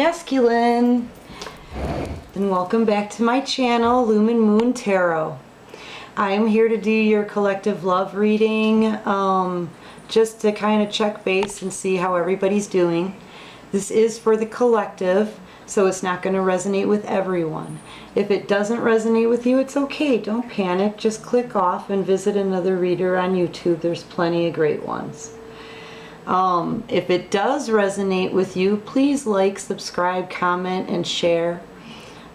Masculine, and welcome back to my channel, Lumen Moon Tarot. I'm here to do your collective love reading, just to kind of check base and see how everybody's doing. This is for the collective, so it's not going to resonate with everyone. If it doesn't resonate with you, it's okay. Don't panic. Just click off and visit another reader on YouTube. There's plenty of great ones. If it does resonate with you, please like, subscribe, comment, and share.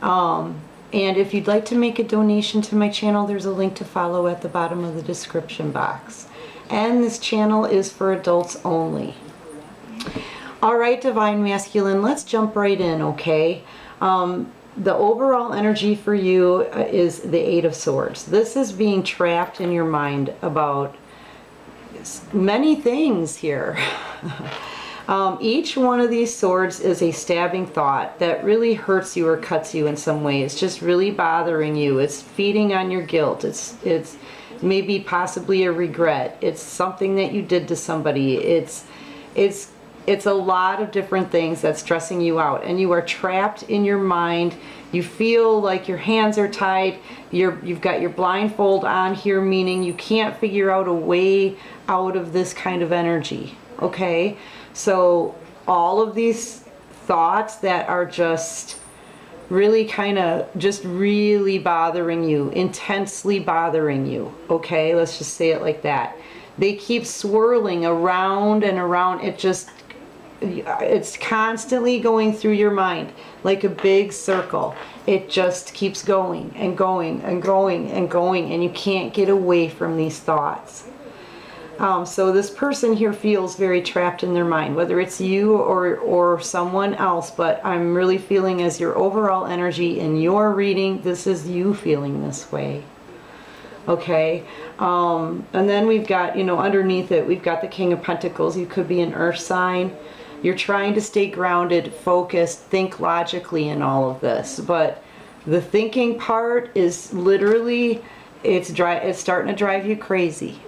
And if you'd like to make a donation to my channel, there's a link to follow at the bottom of the description box. And this channel is for adults only. Alright, Divine Masculine, let's jump right in, okay? The overall energy for you is the Eight of Swords. This is being trapped in your mind about many things here. Each one of these swords is a stabbing thought that really hurts you or cuts you in some way. It's just really bothering you. It's feeding on your guilt. It's maybe possibly a regret. It's something that you did to somebody. It's a lot of different things that's stressing you out, and you are trapped in your mind. You feel like your hands are tied. You've got your blindfold on here, meaning you can't figure out a way out of this kind of energy. Okay, so all of these thoughts that are just really kind of just really bothering you, intensely bothering you. Okay, let's just say it like that. They keep swirling around and around. It's constantly going through your mind like a big circle. It just keeps going and going and going and going, and you can't get away from these thoughts. So this person here feels very trapped in their mind, whether it's you or someone else, but I'm really feeling as your overall energy in your reading, this is you feeling this way. Okay, and then we've got, underneath it, we've got the King of Pentacles. You could be an earth sign. You're trying to stay grounded, focused, think logically in all of this. But the thinking part is literally, it's starting to drive you crazy.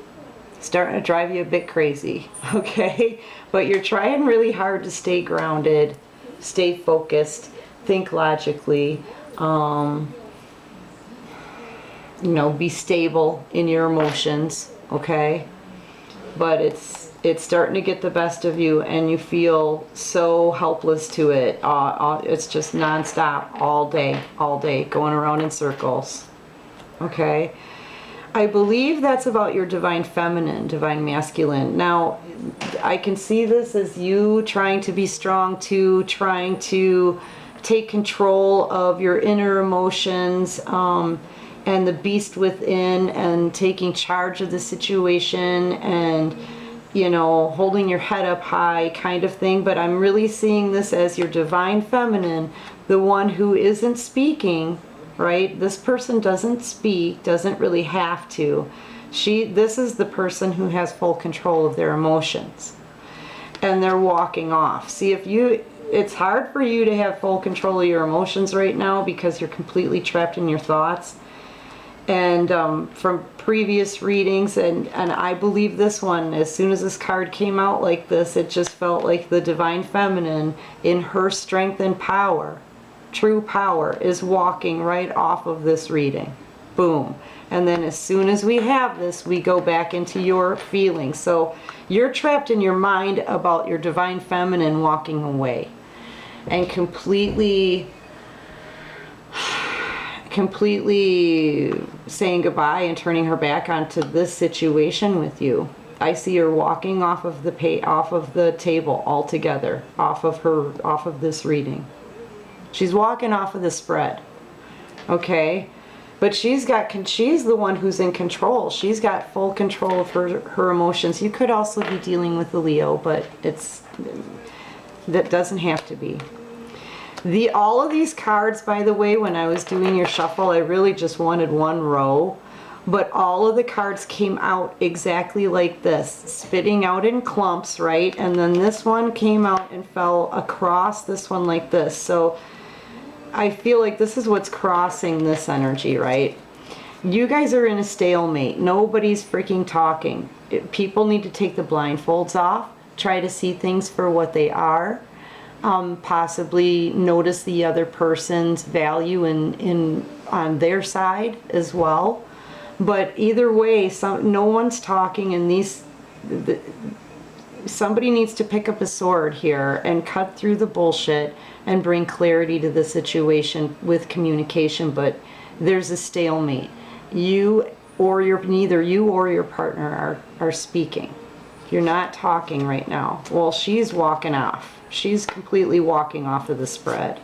Starting to drive you a bit crazy, okay? But you're trying really hard to stay grounded, stay focused, think logically, be stable in your emotions, okay? But it's starting to get the best of you, and you feel so helpless to it. It's just nonstop, all day, going around in circles. Okay, I believe that's about your Divine Feminine, Divine Masculine. Now, I can see this as you trying to be strong too, trying to take control of your inner emotions, and the beast within, and taking charge of the situation, and holding your head up high kind of thing. But I'm really seeing this as your Divine Feminine, the one who isn't speaking, right? This person doesn't speak, doesn't really have to. This is the person who has full control of their emotions, and they're walking off. See, it's hard for you to have full control of your emotions right now because you're completely trapped in your thoughts. And from previous readings, and I believe this one, as soon as this card came out like this, it just felt like the Divine Feminine, in her strength and power, true power, is walking right off of this reading. Boom. And then as soon as we have this, we go back into your feelings. So you're trapped in your mind about your Divine Feminine walking away and completely saying goodbye and turning her back onto this situation with you. I see her walking off of the table altogether, off of this reading. She's walking off of the spread. Okay, but she's the one who's in control. She's got full control of her emotions. You could also be dealing with a Leo, but that doesn't have to be. All of these cards, by the way, when I was doing your shuffle, I really just wanted one row, but all of the cards came out exactly like this, spitting out in clumps, right? And then this one came out and fell across this one like this. So I feel like this is what's crossing this energy, right? You guys are in a stalemate. Nobody's freaking talking. People need to take the blindfolds off, try to see things for what they are. possibly notice the other person's value in on their side as well. But either way, no one's talking, and somebody needs to pick up a sword here and cut through the bullshit and bring clarity to the situation with communication. But there's a stalemate. Neither you or your partner are speaking. You're not talking right now. Well, she's walking off. She's completely walking off of the spread.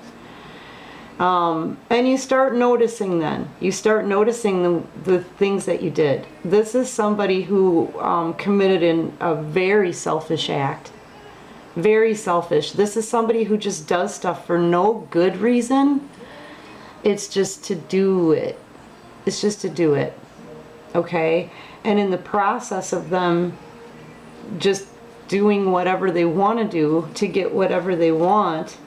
And you start noticing then. You start noticing the things that you did. This is somebody who committed a very selfish act. Very selfish. This is somebody who just does stuff for no good reason. It's just to do it. It's just to do it. Okay? And in the process of them just doing whatever they want to do to get whatever they want,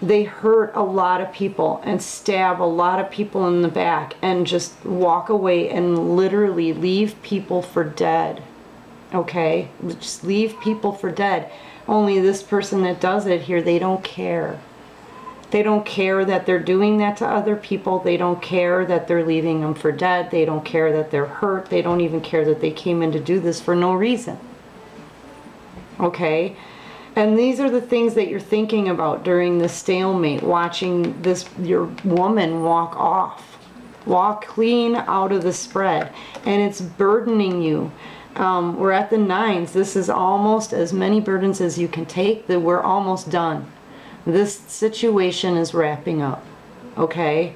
they hurt a lot of people and stab a lot of people in the back and just walk away and literally leave people for dead. Okay? Just leave people for dead. Only this person that does it here, they don't care. They don't care that they're doing that to other people. They don't care that they're leaving them for dead. They don't care that they're hurt. They don't even care that they came in to do this for no reason. Okay? And these are the things that you're thinking about during this stalemate, watching your woman walk off, walk clean out of the spread, and it's burdening you. We're at the 9s. This is almost as many burdens as you can take. That we're almost done. This situation is wrapping up. Okay?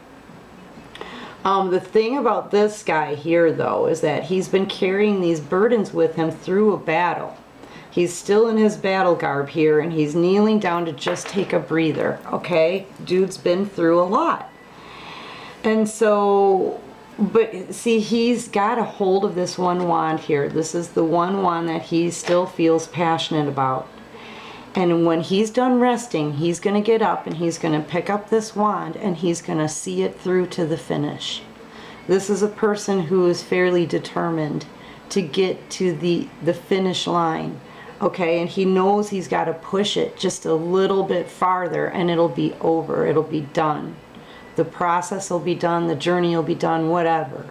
The thing about this guy here, though, is that he's been carrying these burdens with him through a battle. He's still in his battle garb here, and he's kneeling down to just take a breather, okay? Dude's been through a lot. And so, but see, he's got a hold of this one wand here. This is the one wand that he still feels passionate about. And when he's done resting, he's going to get up and he's going to pick up this wand and he's going to see it through to the finish. This is a person who is fairly determined to get to the finish line. Okay, and he knows he's got to push it just a little bit farther and it'll be over. It'll be done. The process will be done. The journey will be done, whatever.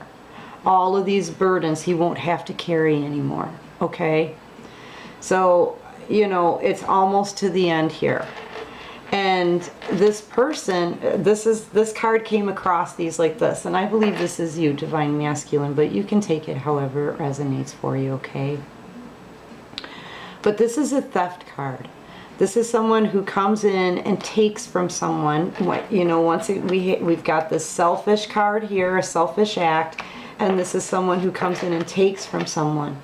All of these burdens he won't have to carry anymore. Okay? So, you know, it's almost to the end here. And this person, this card came across these like this, and I believe this is you, Divine Masculine, but you can take it however it resonates for you, okay? But this is a theft card. This is someone who comes in and takes from someone. You know, we've got this selfish card here, a selfish act, and this is someone who comes in and takes from someone.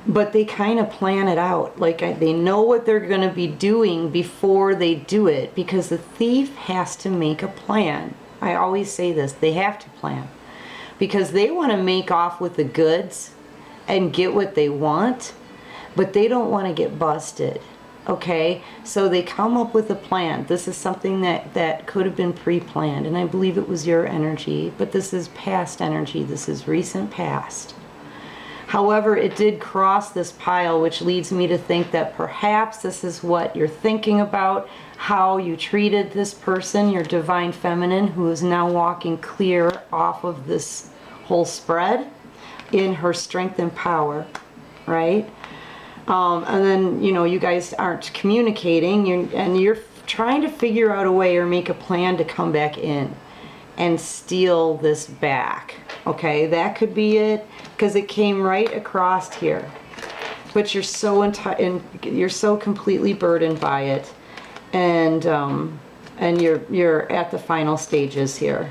But they kind of plan it out. Like they know what they're going to be doing before they do it, because the thief has to make a plan. I always say this, they have to plan. Because they want to make off with the goods and get what they want, but they don't want to get busted. Okay, so they come up with a plan. This is something that could have been pre-planned, and I believe it was your energy, but this is past energy. This is recent past. However, it did cross this pile, which leads me to think that perhaps this is what you're thinking about, how you treated this person, your divine feminine, who is now walking clear off of this whole spread in her strength and power, right? And then, you know, you guys aren't communicating, you're trying to figure out a way or make a plan to come back in and steal this back. Okay, that could be it, because it came right across here. But you're so you're so completely burdened by it, and you're at the final stages here.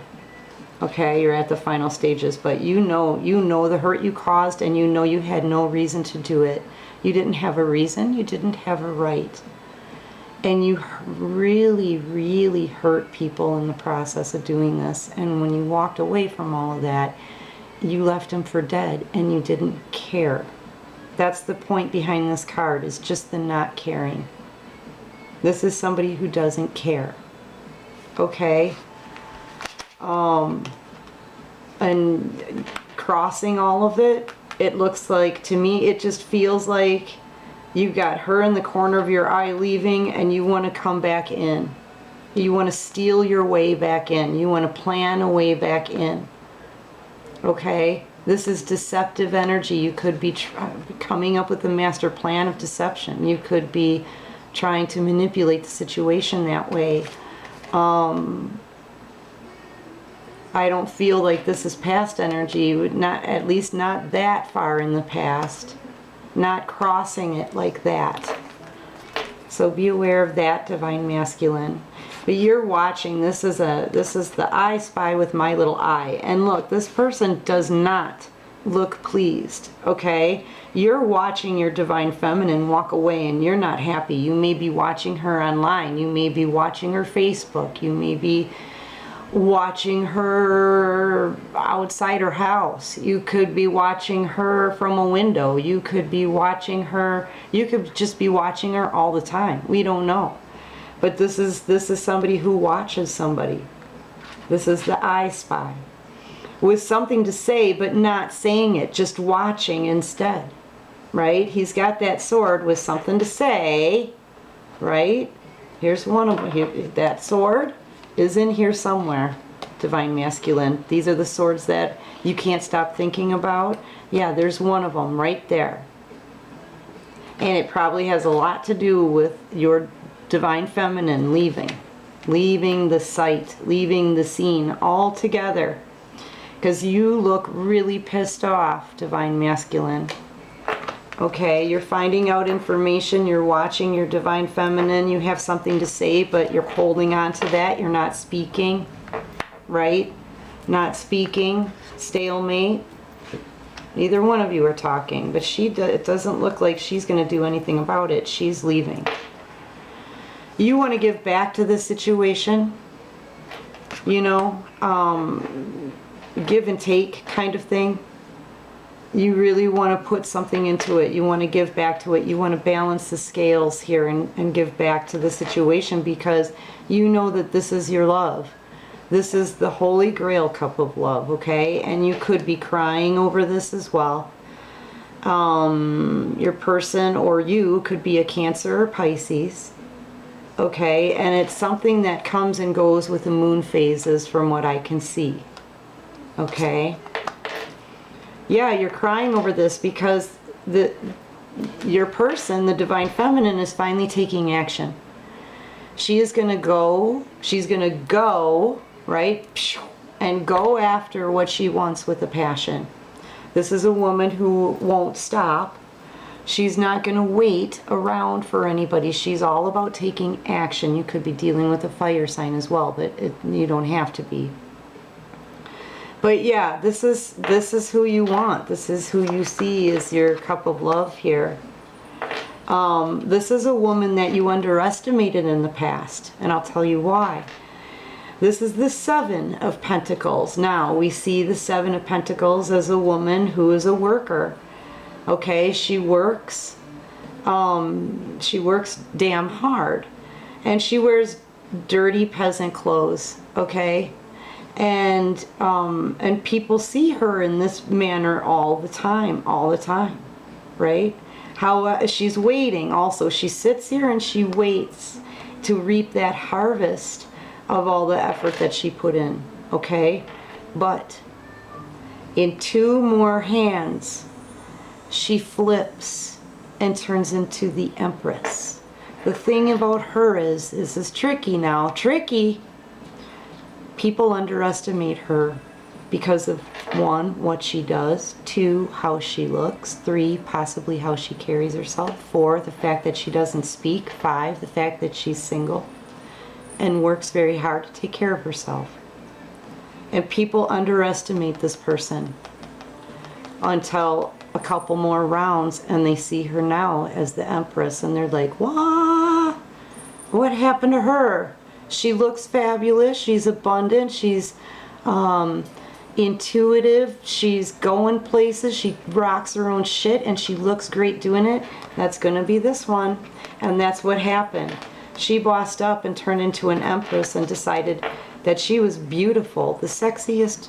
Okay, you're at the final stages, but you know the hurt you caused, and you know you had no reason to do it. You didn't have a reason, you didn't have a right. And you really, really hurt people in the process of doing this. And when you walked away from all of that, you left them for dead and you didn't care. That's the point behind this card, is just the not caring. This is somebody who doesn't care. Okay? And crossing all of it, it looks like, to me, it just feels like You've got her in the corner of your eye leaving, and you want to come back in. You want to steal your way back in. You want to plan a way back in. Okay? This is deceptive energy. You could be coming up with a master plan of deception. You could be trying to manipulate the situation that way. I don't feel like this is past energy, not, at least not that far in the past. Not crossing it like that. So be aware of that, Divine Masculine. But you're watching. This is the I Spy with my little eye. And look, this person does not look pleased, okay? You're watching your Divine Feminine walk away and you're not happy. You may be watching her online. You may be watching her Facebook. You may be watching her outside her house. You could be watching her from a window. You could be watching her. You could just be watching her all the time. We don't know. But this is somebody who watches somebody. This is the I Spy. With something to say, but not saying it, just watching instead. Right? He's got that sword with something to say. Right? Here's one of them. That sword is in here somewhere, Divine Masculine. These are the swords that you can't stop thinking about. Yeah, there's one of them right there. And it probably has a lot to do with your Divine Feminine leaving the site, leaving the scene altogether. Because you look really pissed off, Divine Masculine. Okay, you're finding out information, you're watching your Divine Feminine, you have something to say, but you're holding on to that, you're not speaking, right? Not speaking, stalemate. Neither one of you are talking, but it doesn't look like she's going to do anything about it. She's leaving. You want to give back to this situation, you know, give and take kind of thing. You really want to put something into it. You want to give back to it. You want to balance the scales here and give back to the situation because you know that this is your love. This is the Holy Grail cup of love, okay? And you could be crying over this as well. Your person or you could be a Cancer or Pisces, okay? And it's something that comes and goes with the moon phases from what I can see, okay? Yeah, you're crying over this because your person, the Divine Feminine, is finally taking action. She is going to go, she's going to go, right, and go after what she wants with a passion. This is a woman who won't stop. She's not going to wait around for anybody. She's all about taking action. You could be dealing with a fire sign as well, but you don't have to be. But yeah, this is who you want. This is who you see as your cup of love here. This is a woman that you underestimated in the past, and I'll tell you why. This is the Seven of Pentacles. Now, we see the Seven of Pentacles as a woman who is a worker. Okay, she works damn hard. And she wears dirty peasant clothes, okay? And people see her in this manner all the time, right? How she's waiting also. She sits here and she waits to reap that harvest of all the effort that she put in, okay? But in two more hands, she flips and turns into the Empress. The thing about her is this is tricky now, tricky. People underestimate her because of 1, what she does, 2, how she looks, 3, possibly how she carries herself, 4, the fact that she doesn't speak, 5, the fact that she's single and works very hard to take care of herself. And people underestimate this person until a couple more rounds and they see her now as the Empress and they're like, what happened to her? She looks fabulous, she's abundant, she's intuitive, she's going places, she rocks her own shit and she looks great doing it. That's gonna be this one. And that's what happened. She bossed up and turned into an Empress and decided that she was beautiful. The sexiest,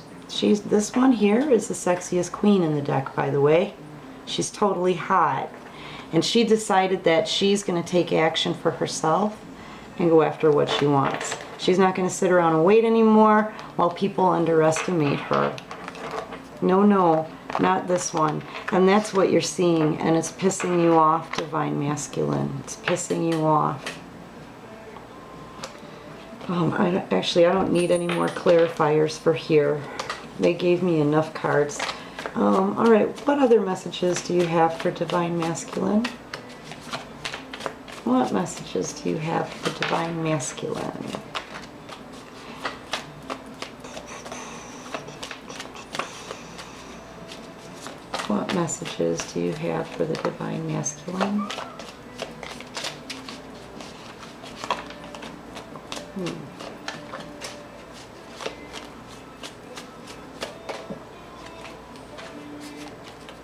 this one here is the sexiest queen in the deck, by the way. She's totally hot. And she decided that she's going to take action for herself and go after what she wants. She's not going to sit around and wait anymore while people underestimate her. No, no, not this one. And that's what you're seeing, and it's pissing you off, Divine Masculine. It's pissing you off. Actually, I don't need any more clarifiers for here. They gave me enough cards. All right, what other messages do you have for Divine Masculine? What messages do you have for Divine Masculine? What messages do you have for the Divine Masculine?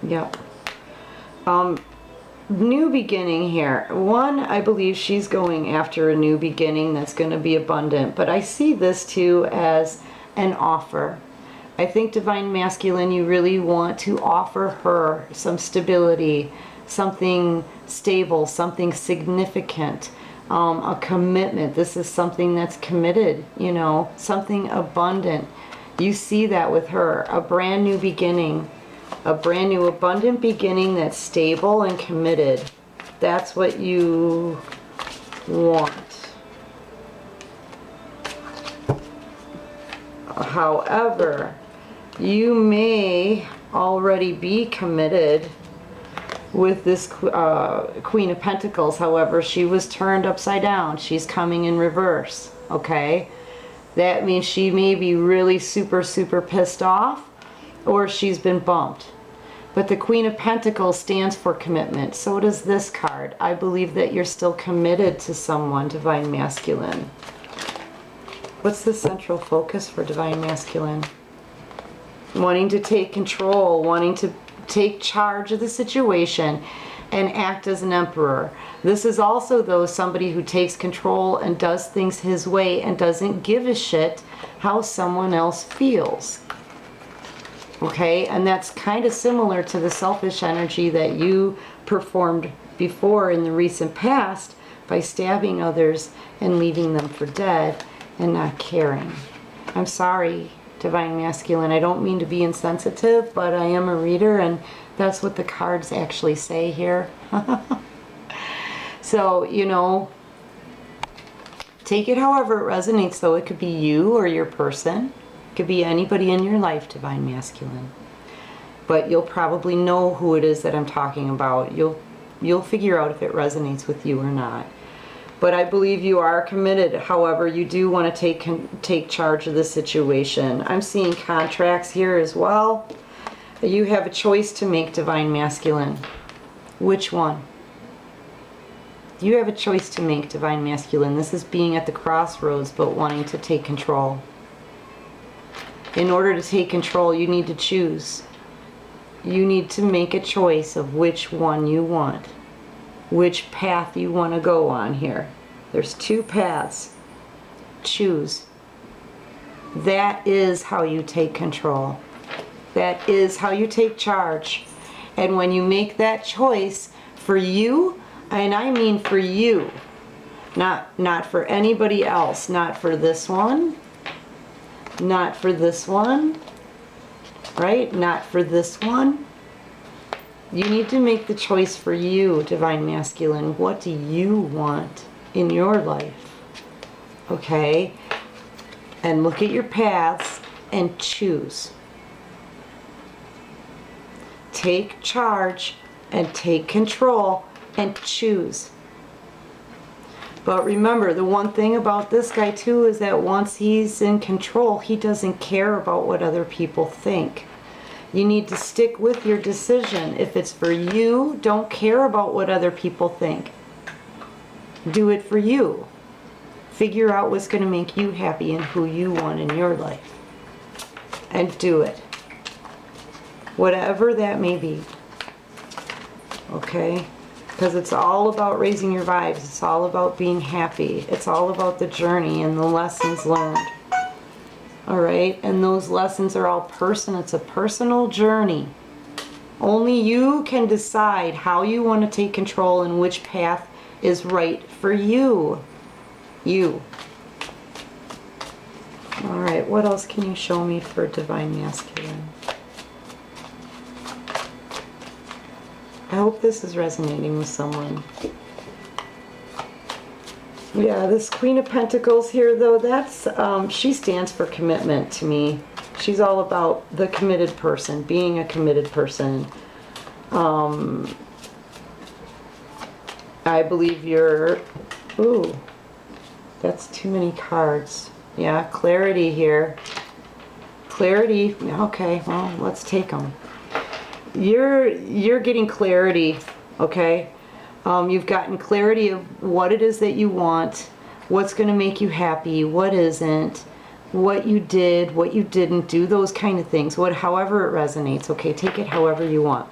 Yep. New beginning here. One, I believe she's going after a new beginning that's going to be abundant, but I see this too as an offer. I think Divine Masculine, you really want to offer her some stability, something stable, something significant, a commitment. This is something that's committed, you know, something abundant. You see that with her, a brand new beginning. A brand new abundant beginning that's stable and committed. That's what you want. However, you may already be committed with this Queen of Pentacles. However, she was turned upside down. She's coming in reverse, okay? That means she may be really super, super pissed off, or she's been bumped. But the Queen of Pentacles stands for commitment. So does this card. I believe that you're still committed to someone, Divine Masculine. What's the central focus for Divine Masculine? Wanting to take control, wanting to take charge of the situation and act as an emperor. This is also, though, somebody who takes control and does things his way and doesn't give a shit how someone else feels. Okay, and that's kind of similar to the selfish energy that you performed before in the recent past by stabbing others and leaving them for dead and not caring. I'm sorry, Divine Masculine, I don't mean to be insensitive, but I am a reader and that's what the cards actually say here. So, you know, take it however it resonates, though. It could be you or your person. Could be anybody in your life, Divine Masculine, but you'll probably know who it is that I'm talking about. You'll figure out if it resonates with you or not. But I believe you are committed. However, you do want to take charge of the situation. I'm seeing contracts here as well. You have a choice to make, Divine Masculine. Which one? You have a choice to make, Divine Masculine. This is being at the crossroads but wanting to take control. In order to take control, you need to choose. You need to make a choice of which one you want, which path you want to go on here. There's two paths. Choose. That is how you take control. That is how you take charge. And when you make that choice for you, and I mean for you, not for anybody else, not for this one, not for this one, right? Not for this one. You need to make the choice for you, Divine Masculine. What do you want in your life? Okay? And look at your paths and choose. Take charge and take control and choose. But remember, the one thing about this guy too is that once he's in control, he doesn't care about what other people think. You need to stick with your decision. If it's for you, don't care about what other people think. Do it for you. Figure out what's going to make you happy and who you want in your life. And do it. Whatever that may be. Okay? Because it's all about raising your vibes. It's all about being happy. It's all about the journey and the lessons learned. All right? And those lessons are all personal. It's a personal journey. Only you can decide how you want to take control and which path is right for you. You. All right, what else can you show me for Divine Masculine? I hope this is resonating with someone. Yeah, this Queen of Pentacles here, though, that's, she stands for commitment to me. She's all about the committed person, being a committed person. I believe you're, ooh, that's too many cards. Yeah, clarity here. Clarity, okay, well, let's take them. You're getting clarity, okay? You've gotten clarity of what it is that you want, what's going to make you happy, what isn't, what you did, what you didn't do, those kind of things. However it resonates, okay? Take it however you want.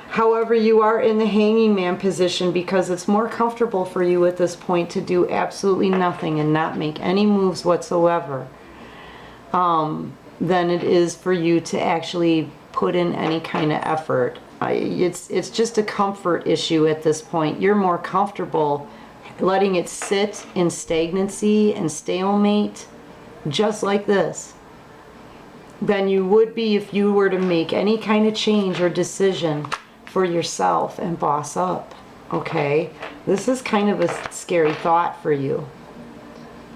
However, you are in the hanging man position because it's more comfortable for you at this point to do absolutely nothing and not make any moves whatsoever than it is for you to actually put in any kind of effort. It's just a comfort issue at this point. You're more comfortable letting it sit in stagnancy and stalemate just like this than you would be if you were to make any kind of change or decision for yourself and boss up. Okay, this is kind of a scary thought for you,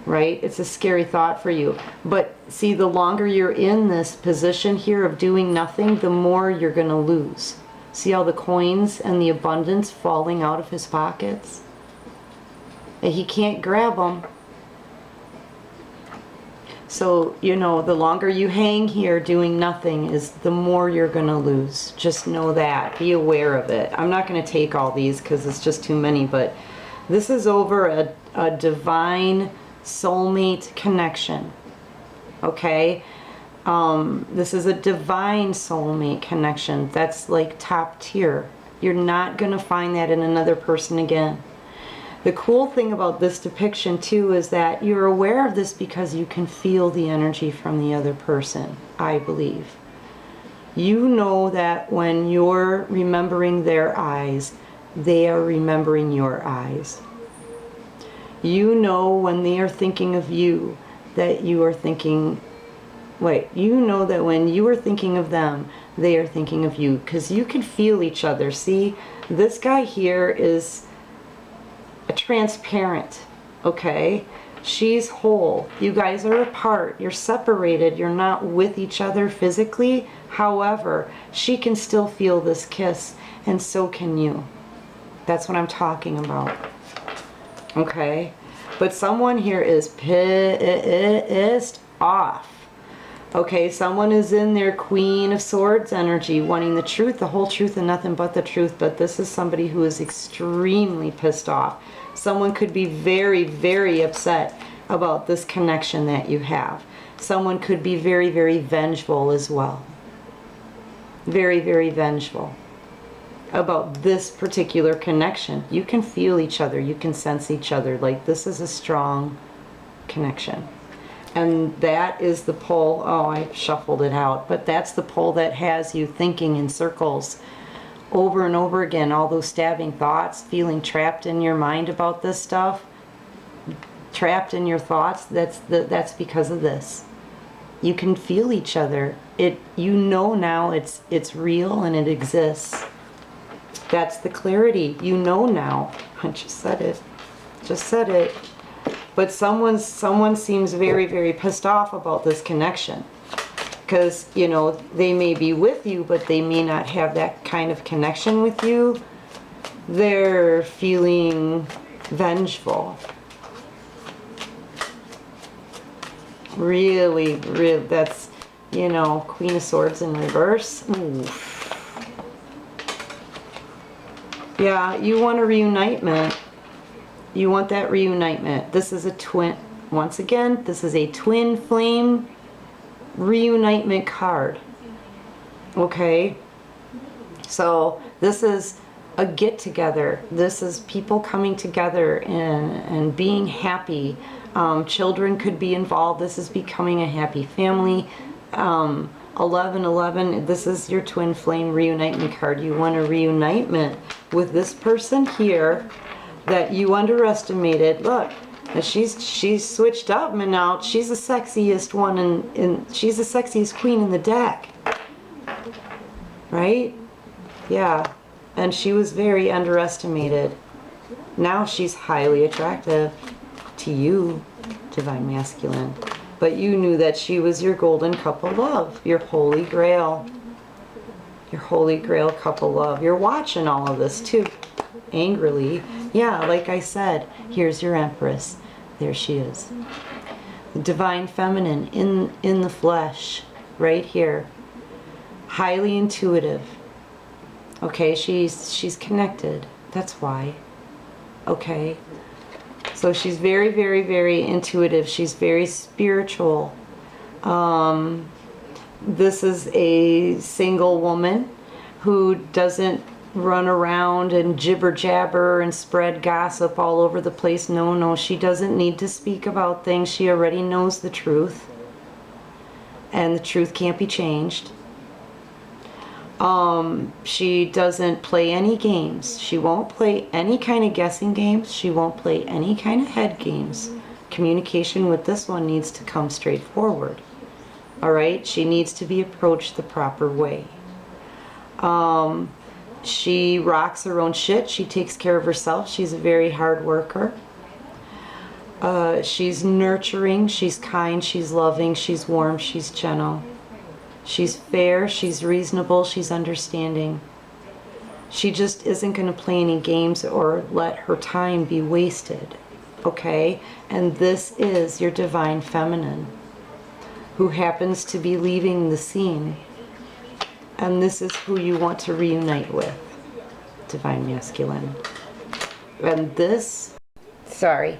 right? It's a scary thought for you. But see, the longer you're in this position here of doing nothing, the more you're going to lose. See all the coins and the abundance falling out of his pockets? And he can't grab them. So, you know, the longer you hang here doing nothing is the more you're going to lose. Just know that. Be aware of it. I'm not going to take all these because it's just too many, but this is over a divine soulmate connection. Okay? This is a divine soulmate connection. That's like top tier. You're not going to find that in another person again. The cool thing about this depiction too is that you're aware of this because you can feel the energy from the other person, I believe. You know that when you're remembering their eyes, they are remembering your eyes. You know when they are thinking of you that you are thinking, you know that when you are thinking of them, they are thinking of you, because you can feel each other. See, this guy here is a transparent, okay? She's whole. You guys are apart. You're separated. You're not with each other physically. However, she can still feel this kiss, and so can you. That's what I'm talking about. Okay? But someone here is pissed off. Okay, someone is in their Queen of Swords energy, wanting the truth, the whole truth, and nothing but the truth. But this is somebody who is extremely pissed off. Someone could be very, very upset about this connection that you have. Someone could be very, very vengeful as well. Very, very vengeful about this particular connection. You can feel each other. You can sense each other. Like, this is a strong connection. And that is the pole. Oh, I shuffled it out. But that's the pole that has you thinking in circles over and over again. All those stabbing thoughts, feeling trapped in your mind about this stuff. Trapped in your thoughts. That's because of this. You can feel each other. You know now it's real and it exists. That's the clarity. You know now. I just said it. Just said it. But someone seems very, very pissed off about this connection. Because, you know, they may be with you, but they may not have that kind of connection with you. They're feeling vengeful. Really, really, that's, you know, Queen of Swords in reverse. Oof. Yeah, you want a reunitement. You want that reunitement. This is a twin, once again, this is a twin flame reunitement card. Okay? So this is a get together. This is people coming together and being happy. Children could be involved. This is becoming a happy family. 1111, this is your twin flame reunite me card. You want a reunitement with this person here that you underestimated. Look, she's switched up, and now she's the sexiest one, and she's the sexiest queen in the deck. Right? Yeah. And she was very underestimated. Now she's highly attractive to you, Divine Masculine. But you knew that she was your golden couple love, your holy grail. Your holy grail couple love. You're watching all of this too, angrily. Yeah, like I said, here's your Empress. There she is. The Divine Feminine in the flesh, right here. Highly intuitive. Okay, she's connected. That's why. Okay. So she's very, very, very intuitive. She's very spiritual. This is a single woman who doesn't run around and jibber jabber and spread gossip all over the place. No, she doesn't need to speak about things. She already knows the truth. And the truth can't be changed. She doesn't play any games. She won't play any kind of guessing games. She won't play any kind of head games. Communication with this one needs to come straight forward. Alright? She needs to be approached the proper way. She rocks her own shit. She takes care of herself. She's a very hard worker. She's nurturing. She's kind. She's loving. She's warm. She's gentle. She's fair, she's reasonable, she's understanding. She just isn't going to play any games or let her time be wasted. Okay? And this is your Divine Feminine, who happens to be leaving the scene. And this is who you want to reunite with, Divine Masculine. And this, sorry,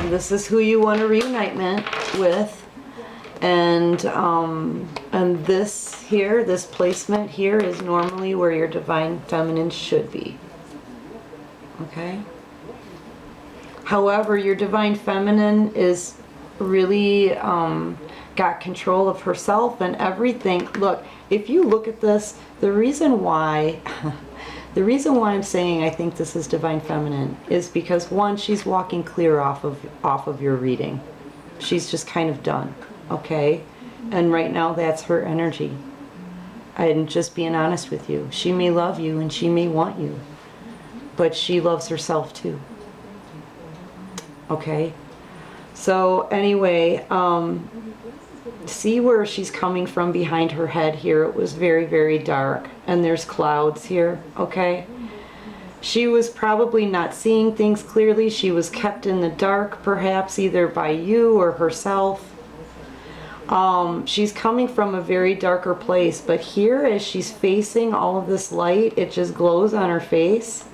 this is who you want to reunite with. And this here, this placement here is normally where your Divine Feminine should be. Okay? However, your Divine Feminine is really got control of herself and everything. Look, if you look at this, the reason why I'm saying I think this is Divine Feminine is because, one, she's walking clear off of your reading. She's just kind of done. Okay? And right now that's her energy. I'm just being honest with you. She may love you and she may want you, but she loves herself too. Okay? So anyway, see where she's coming from behind her head here. It was very, very dark, and there's clouds here. Okay? She was probably not seeing things clearly. She was kept in the dark, perhaps either by you or herself. She's coming from a very darker place, but here as she's facing all of this light, it just glows on her face.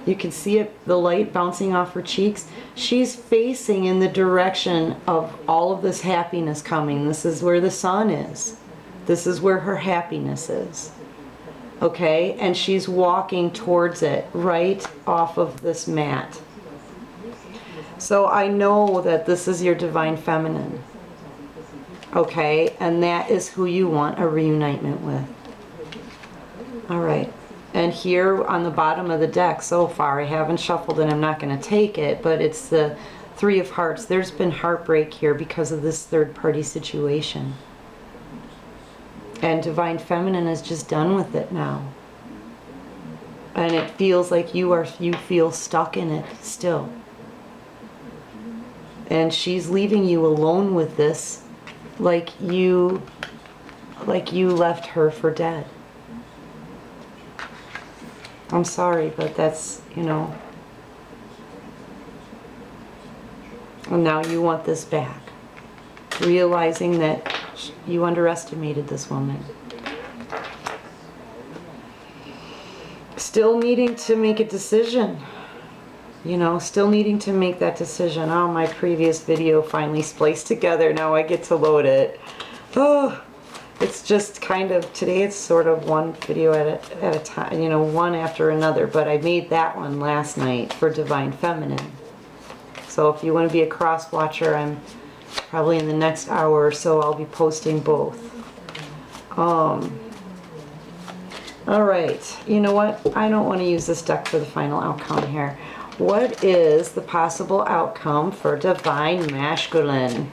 You can see it, the light bouncing off her cheeks. She's facing in the direction of all of this happiness coming. This is where the sun is. This is where her happiness is. Okay? And she's walking towards it right off of this mat. So I know that this is your Divine Feminine. Okay, and that is who you want a reunitement with. Alright, and here on the bottom of the deck so far, I haven't shuffled and I'm not going to take it, but it's the Three of Hearts. There's been heartbreak here because of this third party situation. And Divine Feminine is just done with it now. And it feels like you feel stuck in it still. And she's leaving you alone with this. Like you left her for dead. I'm sorry, but that's, you know. And now you want this back. Realizing that you underestimated this woman. Still needing to make a decision. You know, still needing to make that decision. Oh, my previous video finally spliced together. Now I get to load it. Oh, it's just kind of, today it's sort of one video at a time, you know, one after another. But I made that one last night for Divine Feminine. So if you want to be a cross watcher, I'm Probably in the next hour or so I'll be posting both. Alright, you know what? I don't want to use this deck for the final outcome here. What is the possible outcome for Divine Masculine?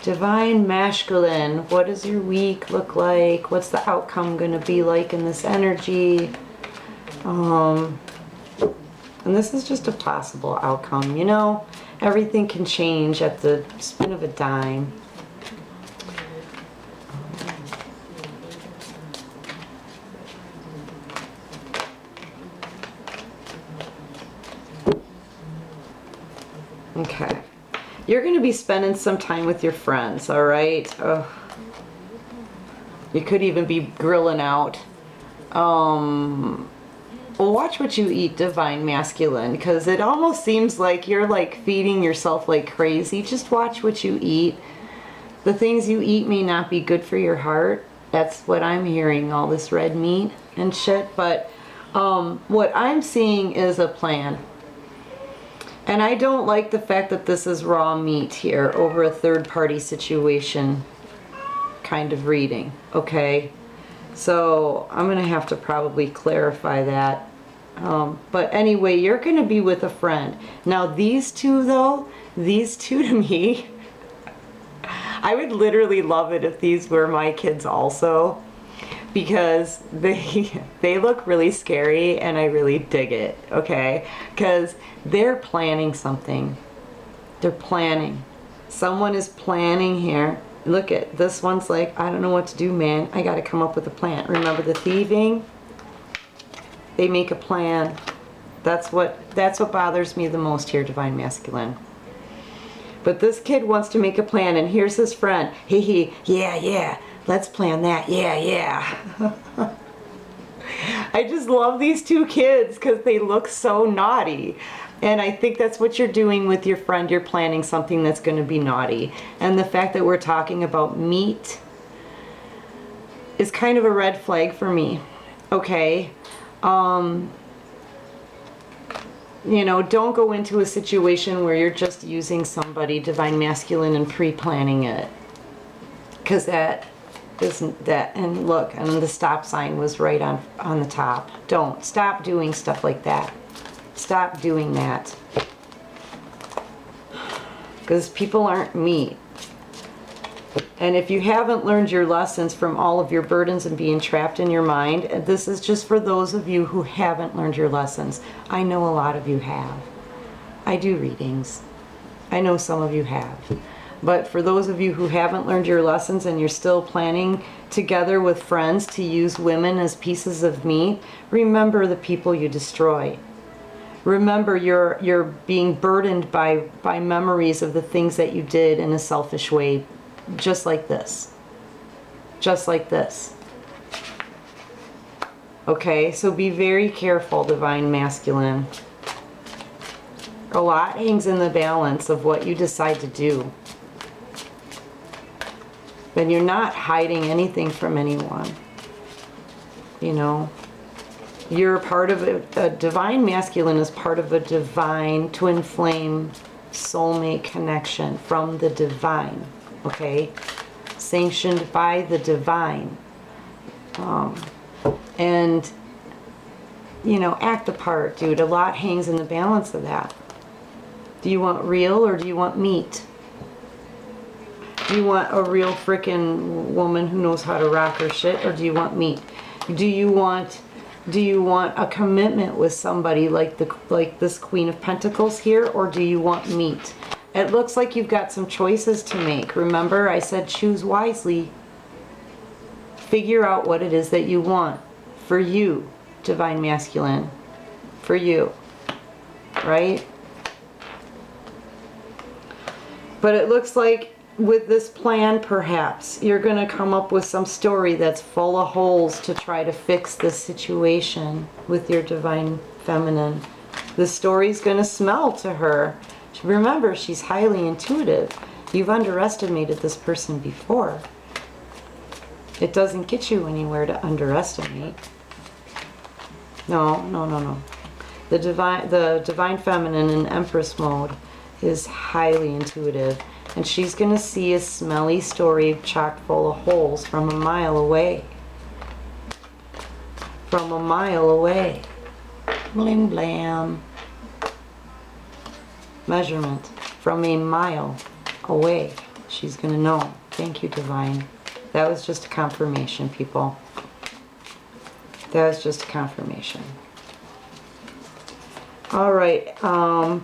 Divine Masculine, what does your week look like? What's the outcome going to be like in this energy? And this is just a possible outcome. You know, everything can change at the spin of a dime. Okay. You're going to be spending some time with your friends, all right? You could even be grilling out. Watch what you eat, Divine Masculine, because it almost seems like you're like feeding yourself like crazy. Just watch what you eat. The things you eat may not be good for your heart. That's what I'm hearing, all this red meat and shit. But what I'm seeing is a plan. And I don't like the fact that this is raw meat here over a third-party situation kind of reading, okay? So I'm going to have to probably clarify that. But anyway, you're going to be with a friend. Now these two though, these two to me, I would literally love it if these were my kids also. Because they look really scary and I really dig it, okay? Because they're planning something. They're planning. Someone is planning here. Look at this one's like, I don't know what to do, man. I got to come up with a plan. Remember the thieving? They make a plan. That's what bothers me the most here, Divine Masculine. But this kid wants to make a plan, and here's his friend. Yeah. Let's plan that. Yeah. I just love these two kids because they look so naughty. And I think that's what you're doing with your friend. You're planning something that's going to be naughty. And the fact that we're talking about meat is kind of a red flag for me. Okay? You know, don't go into a situation where you're just using somebody, Divine Masculine, and pre-planning it. Because that isn't that. And look, and the stop sign was right on the top. Don't. Stop doing stuff like that. Stop doing that. Because people aren't meat. And if you haven't learned your lessons from all of your burdens and being trapped in your mind, and this is just for those of you who haven't learned your lessons. I know a lot of you have. I do readings. I know some of you have. But for those of you who haven't learned your lessons and you're still planning together with friends to use women as pieces of meat, remember the people you destroy. Remember you're being burdened by memories of the things that you did in a selfish way. Just like this. Just like this. Okay, so be very careful, Divine Masculine. A lot hangs in the balance of what you decide to do. Then you're not hiding anything from anyone. You know? You're a part of a Divine Masculine is part of a divine twin flame soulmate connection from the divine. Okay, sanctioned by the divine, and you know, act the part, dude. A lot hangs in the balance of that. Do you want real or do you want meat? Do you want a real frickin' woman who knows how to rock her shit, or do you want meat? Do you want a commitment with somebody like this Queen of Pentacles here, or do you want meat? It looks like you've got some choices to make. Remember, I said choose wisely. Figure out what it is that you want for you, Divine Masculine. For you. Right? But it looks like with this plan, perhaps, you're going to come up with some story that's full of holes to try to fix this situation with your Divine Feminine. The story's going to smell to her. Remember, she's highly intuitive. You've underestimated this person before. It doesn't get you anywhere to underestimate. No. The divine feminine in Empress mode is highly intuitive. And she's going to see a smelly story chock full of holes from a mile away. From a mile away. Blim blam. Measurement. From a mile away. She's going to know. Thank you, Divine. That was just a confirmation, people. That was just a confirmation. All right.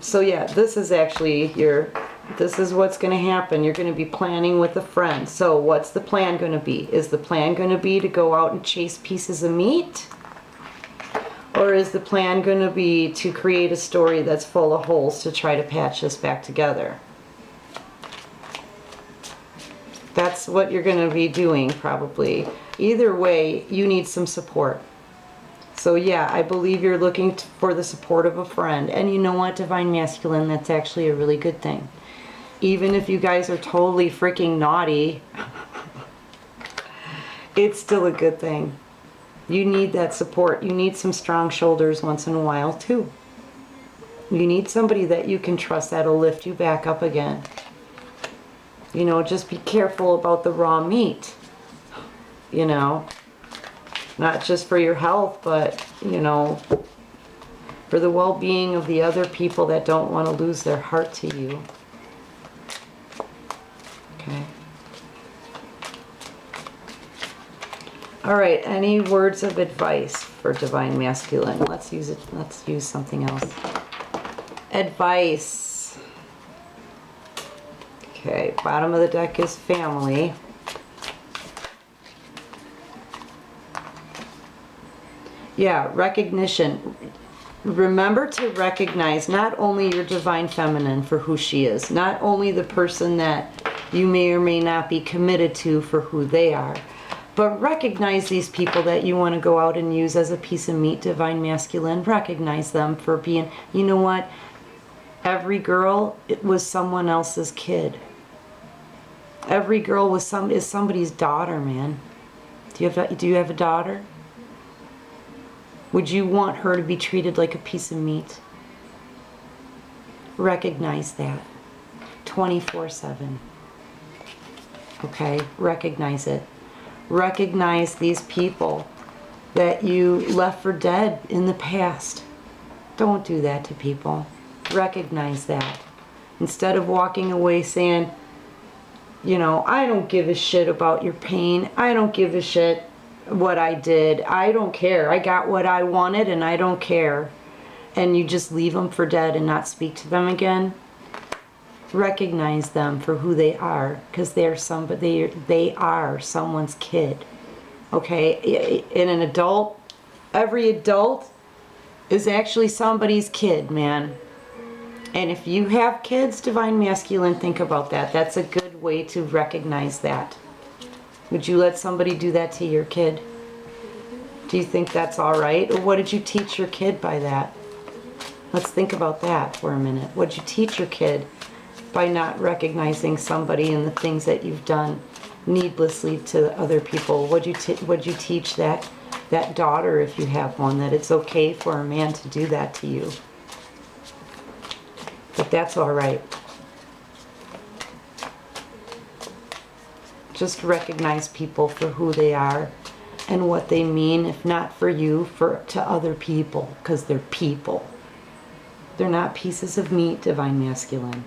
So yeah, this is actually this is what's going to happen. You're going to be planning with a friend. So what's the plan going to be? Is the plan going to be to go out and chase pieces of meat? Or is the plan going to be to create a story that's full of holes to try to patch this back together? That's what you're going to be doing, probably. Either way, you need some support. So yeah, I believe you're looking for the support of a friend. And you know what, Divine Masculine, that's actually a really good thing. Even if you guys are totally freaking naughty, it's still a good thing. You need that support. You need some strong shoulders once in a while too. You need somebody that you can trust that'll lift you back up again. You know, just be careful about the raw meat. You know, not just for your health, but, you know, for the well-being of the other people that don't want to lose their heart to you. Okay. All right, any words of advice for Divine Masculine? Let's use it. Let's use something else. Advice. Okay, bottom of the deck is family. Yeah, recognition. Remember to recognize not only your Divine Feminine for who she is, not only the person that you may or may not be committed to for who they are, but recognize these people that you want to go out and use as a piece of meat, Divine Masculine. Recognize them for being, you know what? Every girl was someone else's kid. Every girl was is somebody's daughter, man. Do you have a daughter? Would you want her to be treated like a piece of meat? Recognize that. 24/7. Okay? Recognize it. Recognize these people that you left for dead in the past. Don't do that to people. Recognize that. Instead of walking away saying, you know, I don't give a shit about your pain. I don't give a shit what I did. I don't care. I got what I wanted and I don't care. And you just leave them for dead and not speak to them again. Recognize them for who they are, because they're somebody. They are someone's kid. Okay? In an adult, every adult is actually somebody's kid, man. And if you have kids, Divine Masculine, think about that. That's a good way to recognize that. Would you let somebody do that to your kid? Do you think that's all right? Or what did you teach your kid by that? Let's think about that for a minute. What did you teach your kid by not recognizing somebody and the things that you've done needlessly to other people? What'd you teach that daughter, if you have one, that it's okay for a man to do that to you? But that's all right. Just recognize people for who they are and what they mean, if not for you, to other people, because they're people. They're not pieces of meat, Divine Masculine.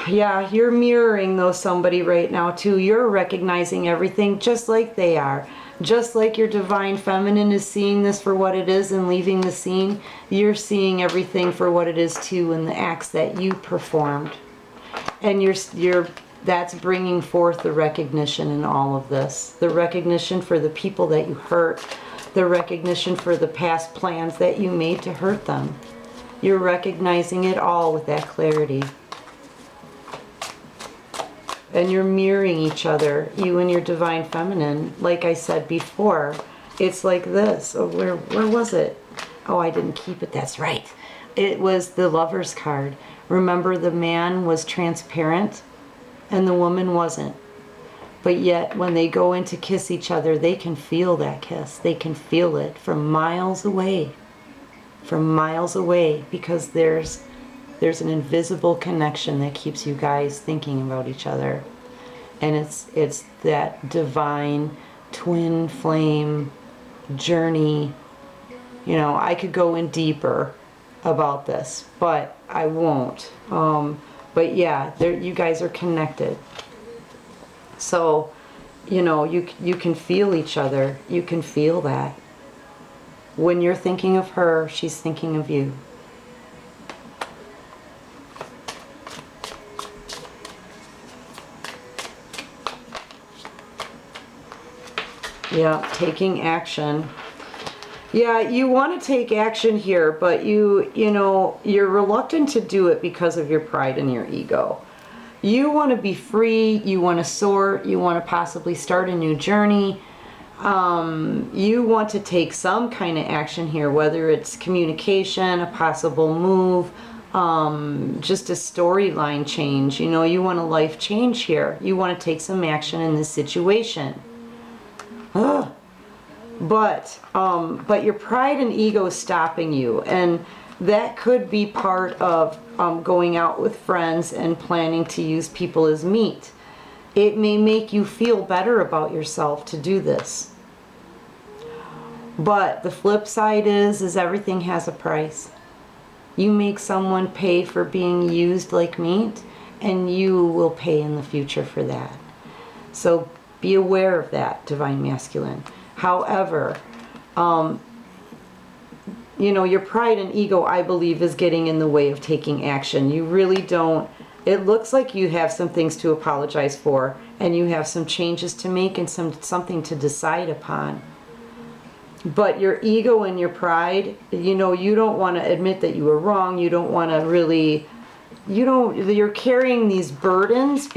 Yeah, you're mirroring though somebody right now too. You're recognizing everything just like they are. Just like your Divine Feminine is seeing this for what it is and leaving the scene, you're seeing everything for what it is too in the acts that you performed. And that's bringing forth the recognition in all of this. The recognition for the people that you hurt. The recognition for the past plans that you made to hurt them. You're recognizing it all with that clarity. And you're mirroring each other, you and your Divine Feminine. Like I said before, it's like this. Oh, where was it? Oh, I didn't keep it. That's right. It was the Lover's card. Remember, the man was transparent and the woman wasn't. But yet, when they go in to kiss each other, they can feel that kiss. They can feel it from miles away. From miles away, because there's there's an invisible connection that keeps you guys thinking about each other. And it's that divine twin flame journey. You know, I could go in deeper about this, but I won't. But yeah, you guys are connected. So, you know, you can feel each other. You can feel that. When you're thinking of her, she's thinking of you. Yeah, taking action. Yeah, you want to take action here, but you know, you're reluctant to do it because of your pride and your ego. You want to be free, you want to soar, you want to possibly start a new journey. You want to take some kind of action here, whether it's communication, a possible move, just a storyline change. You know, you want a life change here. You want to take some action in this situation. Ugh. But your pride and ego is stopping you, and that could be part of going out with friends and planning to use people as meat. It may make you feel better about yourself to do this. But the flip side is everything has a price. You make someone pay for being used like meat, and you will pay in the future for that. So be aware of that, Divine Masculine. However, you know, your pride and ego, I believe, is getting in the way of taking action. You really don't. It looks like you have some things to apologize for, and you have some changes to make and something to decide upon. But your ego and your pride, you know, you don't want to admit that you were wrong. You don't want to really, you're carrying these burdens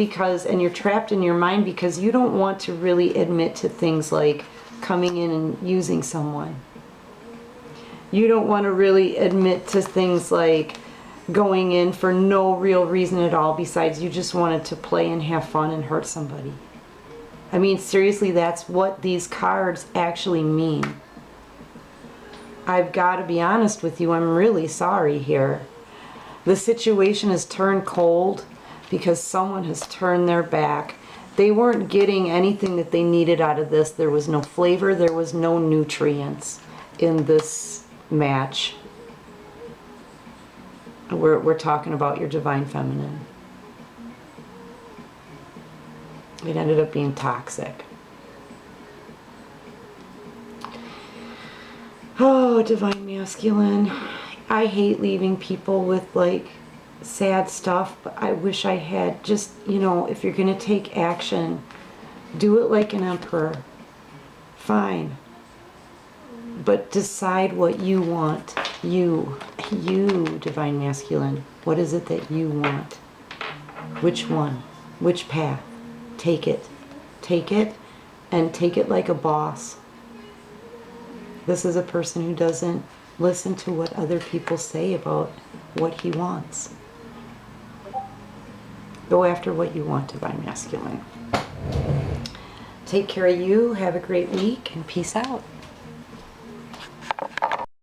and you're trapped in your mind because you don't want to really admit to things like coming in and using someone. You don't want to really admit to things like going in for no real reason at all besides you just wanted to play and have fun and hurt somebody. I mean, seriously, that's what these cards actually mean. I've got to be honest with you, I'm really sorry here. The situation has turned cold because someone has turned their back. They weren't getting anything that they needed out of this. There was no flavor, there was no nutrients in this match. We're talking about your Divine Feminine. It ended up being toxic. Oh, Divine Masculine. I hate leaving people with like sad stuff, but I wish I had just, you know, if you're going to take action, do it like an emperor. Fine. But decide what you want. You, Divine Masculine. What is it that you want? Which one? Which path? Take it. Take it, and take it like a boss. This is a person who doesn't listen to what other people say about what he wants. Go after what you want, Divine Masculine. Take care of you. Have a great week, and peace out.